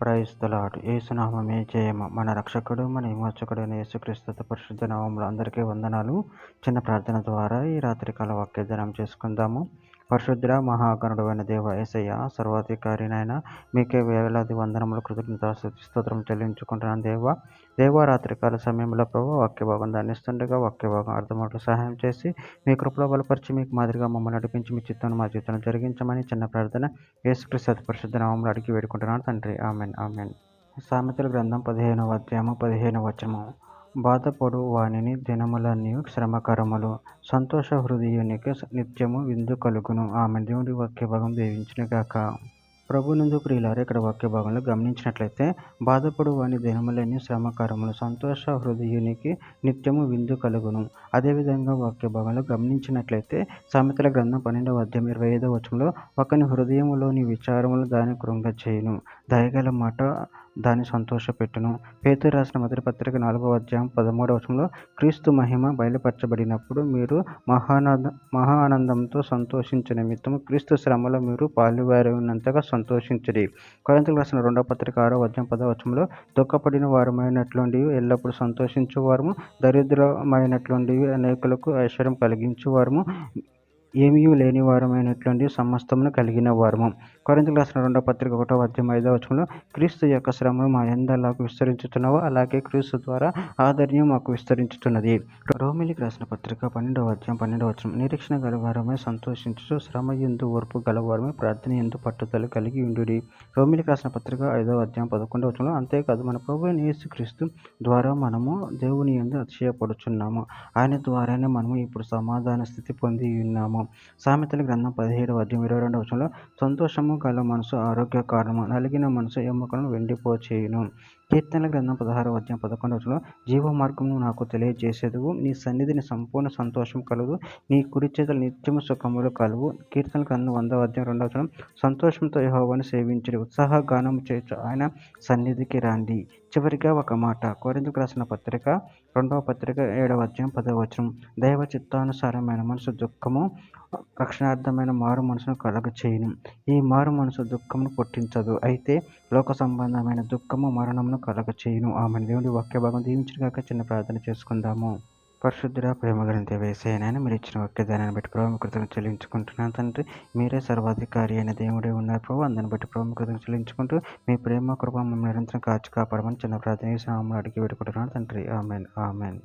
Praise the lord. యేసునామమే జయము. మన రక్షకుడు, మన విమోచకుడైన యేసుక్రీస్తు పరిశుద్ధ నామములో అందరికీ వందనాలు. చిన్న ప్రార్థన ద్వారా ఈ రాత్రికాల వాక్యధ్యానం చేసుకుందాము. పరిశుద్ధుడ, మహాగణుడైన దేవ యేసయ్య, సర్వాధికారినైనా మీకే వేలాది వందనములు, కృతజ్ఞతాస్తుతి స్తోత్రం చెల్లించుకుంటున్నాను దేవ రాత్రికాల సమయంలో ప్రభు వాక్య భాగం ధ్యానిస్తుండగా వాక్య భాగం అర్థమవుటకు సహాయం చేసి మీ కృపలో బలపరిచి మీకు మాదిరిగా మమ్మల్ని నడిపించి మీ చిత్తాన్ని మా జీవితంలో జరిగించమని చిన్న ప్రార్థన యేసుక్రీస్తు పరిశుద్ధ నామములో అడిగి వేడుకుంటున్నాను తండ్రి. Amen amen. సామెతల గ్రంథం 15వ అధ్యాయము 15వ వచనము. బాధపడు వానిని దినములన్నీ శ్రమకరములు, సంతోష హృదయునికి నిత్యము విందు కలుగును. ఆమె దేవుడి వాక్య భాగం దీవించును గాక. ప్రభునందు ప్రియులారా, ఇక్కడ వాక్య భాగంలో గమనించినట్లయితే బాధపడు వాని దినములన్నీ శ్రమకరములు, సంతోష హృదయునికి నిత్యము విందు కలుగును. అదేవిధంగా వాక్య భాగంలో గమనించినట్లయితే సామెతల గ్రంథం 12వ అధ్యాయం 25వ వచనంలో ఒకని హృదయములోని విచారములు దాని కృంగచేయును, దయగల మాట దాన్ని సంతోషపెట్టును. పేతురు రాసిన మొదటి పత్రిక 4వ అధ్యాయం 13వ వచనంలో క్రీస్తు మహిమ బయలుపరచబడినప్పుడు మీరు మహా ఆనందంతో సంతోషించే నిమిత్తము క్రీస్తు శ్రమలో మీరు పాలువారి ఉన్నంతగా సంతోషించడి. కొరింథీయులకు రాసిన 2వ పత్రిక 6వ అధ్యాయం 10వ వచనంలో దుఃఖపడిన వారమైనట్లుండి ఎల్లప్పుడూ సంతోషించువారము, దరిద్రమైనట్లుండి అనేకులకు ఐశ్వర్యం కలిగించువారము, ఏమీ లేని వారమైనట్లుండి సమస్తమును కలిగిన వారము. కొరింథీయులకు రాసిన 2వ పత్రిక 1వ అధ్యాయం 5వ వచనంలో క్రీస్తు యొక్క శ్రమలు మా యందెలాగూ విస్తరించుచున్నవో అలాగే క్రీస్తు ద్వారా ఆదరణీయం మాకు విస్తరించుతున్నది. రోమీయులకు రాసిన పత్రిక 12వ అధ్యాయం 12వ వచనం. నిరీక్షణ గలవారమై సంతోషించుచు శ్రమ యందు ఓర్పు గలవారమై ప్రార్థన యందు పట్టుదల కలిగి ఉండుడి. రోమీయులకు రాసిన పత్రిక 5వ అధ్యాయం 11వ వచనంలో అంతేకాదు మన ప్రభువైన యేసుక్రీస్తు ద్వారా మనము దేవుని యందు అతిశయపడుచున్నాము, ఆయన ద్వారానే మనము ఇప్పుడు సమాధాన స్థితి పొంది ఉన్నాము. సామెతల గ్రంథం 17వ అధ్యాయం 22వ వచనంలో సంతోషము గల మనసు ఆరోగ్య కారణము, నలిగిన మనసు ఎముకలను వెండిపోచేయును. కీర్తనల గ్రంథం 16వ అధ్యాయం 11వ వచనంలో జీవ మార్గమును నాకు తెలియజేసేదువు, నీ సన్నిధిని సంపూర్ణ సంతోషం కలుగు, నీ కుడి చేతులు నిత్యము సుఖములు కలుగు. కీర్తనల గ్రంథం 100వ అధ్యాయం 2వ వచనం సంతోషంతో యెహోవాను సేవించుడి, ఉత్సాహ గానము చేయుచు ఆయన సన్నిధికి రండి. చివరిగా ఒక మాట, కొరింథీయులకు రాసిన పత్రిక 2వ పత్రిక 7వ అధ్యాయం 10వ వచనం. దైవ చిత్తానుసారమైన మనసు దుఃఖము, రక్షణార్థమైన మారు మనసును కలగచేయును. ఈ మారు మనసు దుఃఖమును పుట్టించదు, అయితే లోక సంబంధమైన దుఃఖము మరణమును కలగచేయును. ఆమె దేవుడి వాక్య భాగం దీవించుగాక. చిన్న ప్రార్థన చేసుకుందాము. పరిశుద్ధుడ, ప్రేమగల దేవ యేసయ్యా, మీరు ఇచ్చిన వాక్యదానాన్ని బట్టి ప్రభు కృతజ్ఞతలు చెల్లించుకుంటున్నాను తండ్రి. మీరే సర్వాధికారి అయిన దేవుడే ఉన్నారు ప్రభు. అందరిని బట్టి ప్రభు కృతజ్ఞతలు చెల్లించుకుంటూ మీ ప్రేమ కృప మమ్మల్ని నిరంతరం కాచి కాపాడమని చిన్న ప్రార్థన చేసి అడిగి పెట్టుకుంటున్నాను తండ్రి. Amen amen.